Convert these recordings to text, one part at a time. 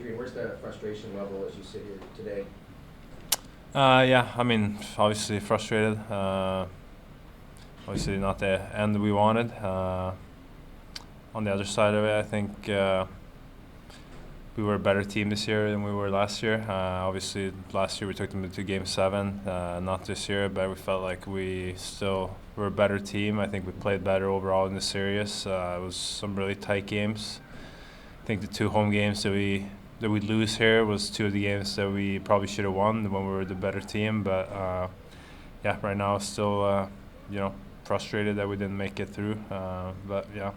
Adrian, where's the frustration level as you sit here today? Yeah, I mean, obviously frustrated. Obviously not the end we wanted. On the other side of it, I think we were a better team this year than we were last year. Obviously, last year we took them to Game 7, not this year, but we felt like we still were a better team. I think we played better overall in the series. It was some really tight games. I think the 2 home games that we lose here was 2 of the games that we probably should have won when we were the better team. But yeah, right now still frustrated that we didn't make it through. But yeah,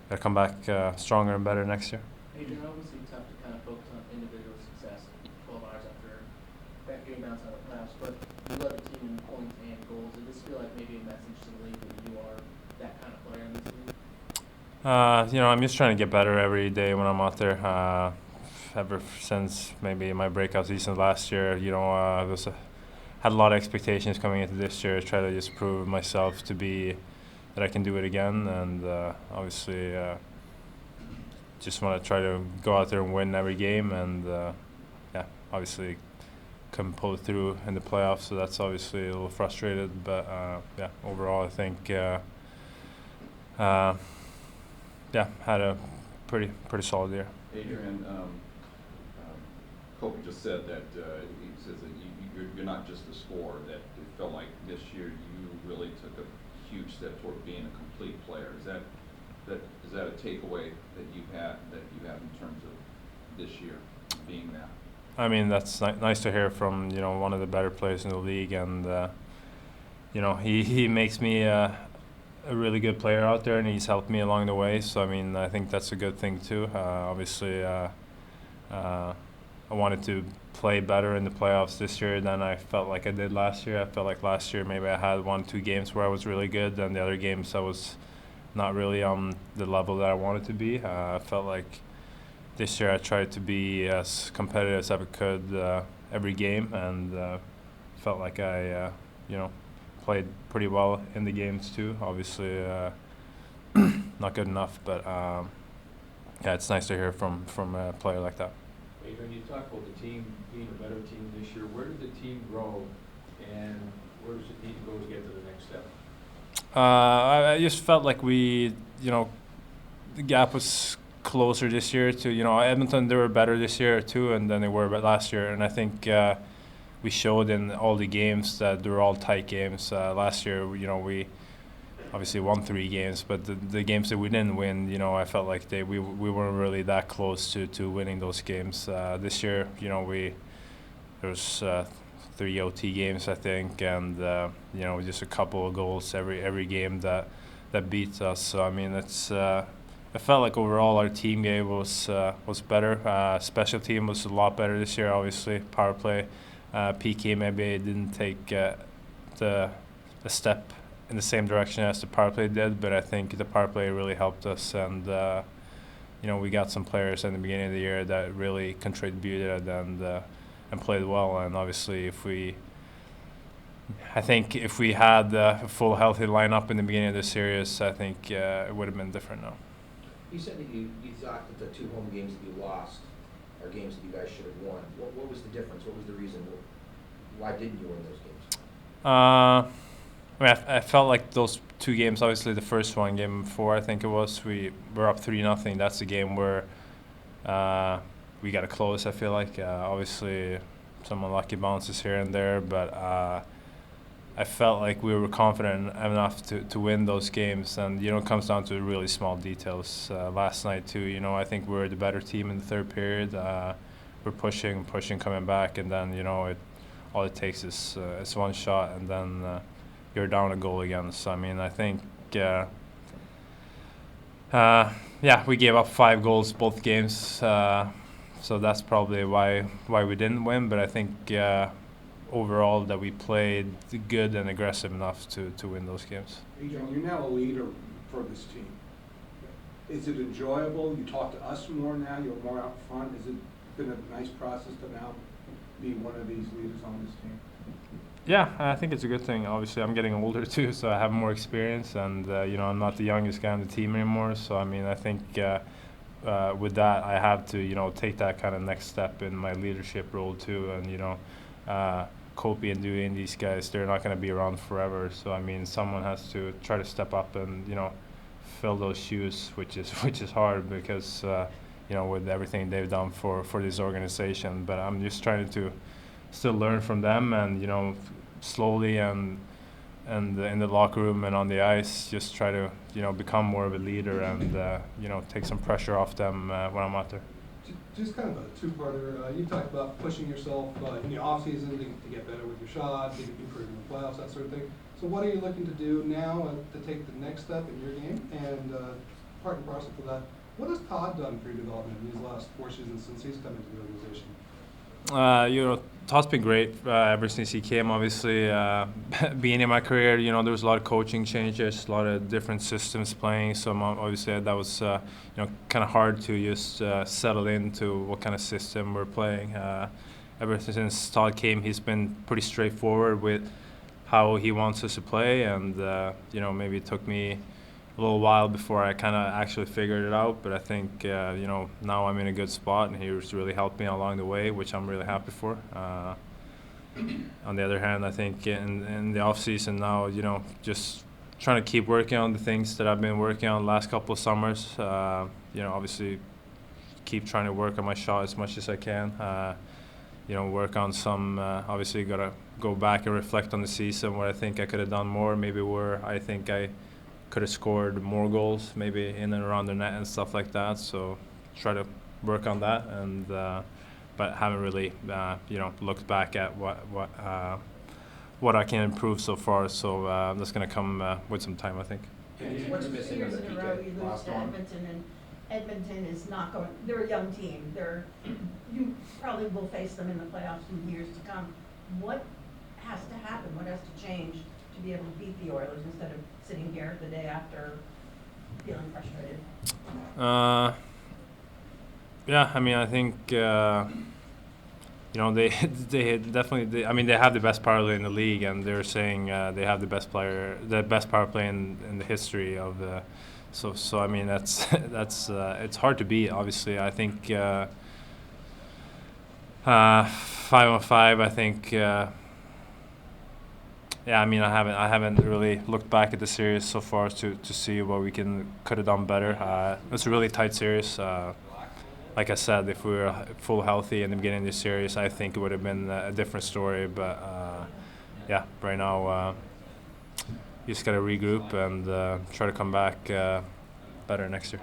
gotta come back stronger and better next year. Adrian, obviously tough to kind of focus on individual success 12 hours after that game outside the playoffs, but you led the team in points and goals. Does this feel like maybe a message to the league that you are that kind of player in this league? I'm just trying to get better every day when I'm out there. Ever since maybe my breakout season last year, had a lot of expectations coming into this year. Try to just prove myself to be that I can do it again, and obviously just want to try to go out there and win every game, and obviously couldn't pull it through in the playoffs, so that's obviously a little frustrated. But overall I think had a pretty solid year. Adrian, Kempe just said that he says that you're not just a scorer. That it felt like this year you really took a huge step toward being a complete player. Is that a takeaway that you have in terms of this year being that? I mean, that's nice to hear from one of the better players in the league, and he makes me a really good player out there, and he's helped me along the way. So I mean, I think that's a good thing too. Obviously, I wanted to play better in the playoffs this year than I felt like I did last year. I felt like last year maybe I had 1-2 games where I was really good, and the other games I was not really on the level that I wanted to be. I felt like this year I tried to be as competitive as I could every game, and felt like I played pretty well in the games too. Obviously not good enough, but it's nice to hear from a player like that. Adrian, you talked about the team being a better team this year. Where did the team grow, and where does it need to go to get to the next step? I just felt like the gap was closer this year to Edmonton. They were better this year too, and than they were last year. And I think we showed in all the games that they were all tight games. Last year, we obviously won 3 games, but the games that we didn't win, I felt like we weren't really that close to winning those games. This year, there was 3 OT games, I think, and just a couple of goals every game that beats us. So I mean, I felt like overall our team game was better. Special team was a lot better this year. Obviously, power play, PK maybe didn't take the step in the same direction as the power play did, but I think the power play really helped us, and we got some players in the beginning of the year that really contributed and played well. And obviously, if we had a full healthy lineup in the beginning of the series, I think it would have been different now. You said that you thought that the 2 home games that you lost are games that you guys should have won. What was the difference? What was the reason? Why didn't you win those games? I mean, I felt like those 2 games, obviously the first one, Game 4, I think it was, we were up 3-0. That's the game where we got to close, I feel like. Obviously, some unlucky bounces here and there, but I felt like we were confident enough to win those games. And, it comes down to really small details. Last night, too, I think we were the better team in the third period. We're pushing, coming back, and then, all it takes is one shot, and then you're down a goal again. So I mean, I think we gave up 5 goals both games, so that's probably why we didn't win. But I think overall that we played good and aggressive enough to win those games. Adrian, you're now a leader for this team. Is it enjoyable? You talk to us more now. You're more out front. Has it been a nice process to now be one of these leaders on this team? Yeah, I think it's a good thing. Obviously, I'm getting older too, so I have more experience, and I'm not the youngest guy on the team anymore. So I mean, I think with that, I have to, take that kind of next step in my leadership role too. And, Kopi and Dewey and these guys, they're not going to be around forever. So, I mean, someone has to try to step up and, fill those shoes, which is hard because, with everything they've done for this organization. But I'm just trying to still learn from them and, slowly and in the locker room and on the ice, just try to, become more of a leader and, take some pressure off them when I'm out there. Just kind of a two-parter. You talked about pushing yourself in the offseason to get better with your shot, to improve in the playoffs, that sort of thing. So what are you looking to do now to take the next step in your game? And part and parcel to that, what has Todd done for your development in these last 4 seasons since he's come into the organization? Todd's been great ever since he came. Obviously, being in my career, there was a lot of coaching changes, a lot of different systems playing. So obviously that was, kind of hard to just settle into what kind of system we're playing. Ever since Todd came, he's been pretty straightforward with how he wants us to play, and maybe it took me a little while before I kind of actually figured it out, but I think now I'm in a good spot, and he's really helped me along the way, which I'm really happy for. On the other hand, I think in the off season now, just trying to keep working on the things that I've been working on the last couple of summers. Obviously keep trying to work on my shot as much as I can. Work on some. Obviously, gotta go back and reflect on the season where I think I could have done more. Maybe where I think I could have scored more goals, maybe in and around the net and stuff like that. So try to work on that, and but haven't really looked back at what I can improve so far. So that's going to come with some time, I think. What's missing on the Years in a row, you PK? lose Last to one. Edmonton, and Edmonton is not going, they're a young team. You probably will face them in the playoffs in years to come. What has to happen? What has to change to be able to beat the Oilers instead of sitting here the day after feeling frustrated? Yeah, I mean, I think they definitely. I mean, they have the best power play in the league, and they're saying they have the best power play in the history of the. So I mean, that's it's hard to beat. Obviously, I think 5-on-5. I think. Yeah, I mean, I haven't really looked back at the series so far to see what we could have done better. It's a really tight series. Like I said, if we were full healthy in the beginning of the series, I think it would have been a different story. But yeah, right now you just got to regroup and try to come back better next year.